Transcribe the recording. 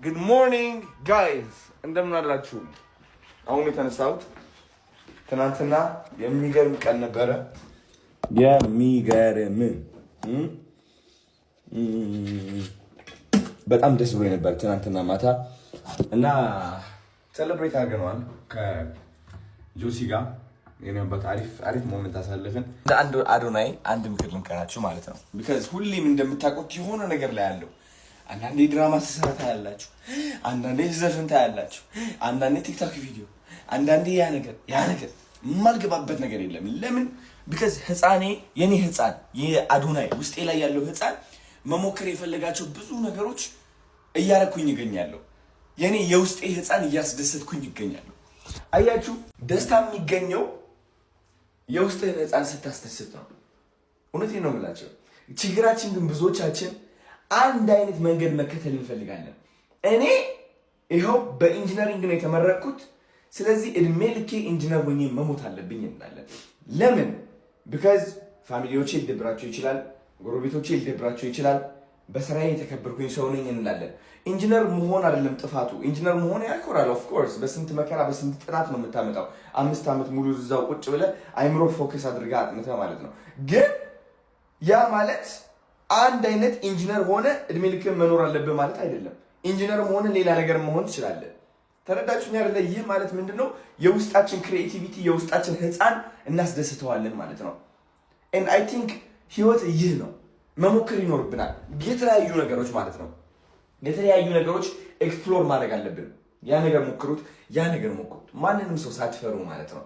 Good morning guys እንደምን አላችሁ? አሁን የተነሳሁት ትናንትና የሚገርም ቀን ነበረ። በጣም ደስ ብሎኝ ነበር ትናንትና ማታ እና ሴሌብሬት አድርገናል ከጆሲ ጋር የነበረ አሪፍ ሞመንት አሳለፍን። እንደ አንድ አዶናይ አንድ ምክር ልንቀራችሁ ማለት ነው። ቢካዝ ሁሌም እንደምታውቁት የሆነ ነገር ላይ ያለው አንዳንዴ ድራማ ስሰራ ታያላችሁ፣ አንዳንዴ ዘፈን ታያላችሁ፣ አንዳንዴ ቲክቶክ ቪዲዮ፣ አንዳንዴ ያ ነገር የማልገባበት ነገር የለም። ለምን? ቢካዝ የኔ ህፃን የአዶናይ ውስጤ ላይ ያለው ህፃን መሞከር የፈለጋቸው ብዙ ነገሮች እያረኩኝ ይገኛለሁ። የኔ የውስጤ ህፃን እያስደሰትኩኝ ይገኛለሁ። አያችሁ፣ ደስታ የሚገኘው የውስጤን ህፃን ስታስደስት ነው። እውነቴን ነው የምላቸው። ችግራችን ግን ብዙዎቻችን አንድ አይነት መንገድ መከተል እንፈልጋለን። እኔ ይኸው በኢንጂነሪንግ ነው የተመረቅኩት፣ ስለዚህ እድሜ ልኬ ኢንጂነር ሆኜ መሞት አለብኝ እንላለን። ለምን? ቢካዝ ፋሚሊዎቼ ሊደብራቸው ይችላል፣ ጎረቤቶቼ ሊደብራቸው ይችላል፣ በስራዬ የተከበርኩኝ ሰው ነኝ እንላለን። ኢንጂነር መሆን አይደለም ጥፋቱ። ኢንጂነር መሆን ያኮራል። ኦፍ ኮርስ በስንት መከራ በስንት ጥናት ነው የምታመጣው። 5 ዓመት ሙሉ እዛው ቁጭ ብለህ አይምሮ ፎከስ አድርጋ አጥንተህ ማለት ነው። ግን ያ ማለት አንድ አይነት ኢንጂነር ሆነ እድሜ ልክን መኖር አለብህ ማለት አይደለም። ኢንጂነር ሆነ ሌላ ነገር መሆን ትችላለህ። ተረዳችሁኝ አይደለ? ይህ ማለት ምንድነው? የውስጣችን ክሪኤቲቪቲ የውስጣችን ህፃን እናስደስተዋለን ማለት ነው። and I think ህይወት ይህ ነው። መሞከር ይኖርብናል። የተለያዩ ነገሮች ማለት ነው። የተለያዩ ነገሮች ኤክስፕሎር ማድረግ አለብን። ያ ነገር ሞክሩት፣ ያ ነገር ሞክሩት። ማንንም ሰው ሳትፈሩ ማለት ነው።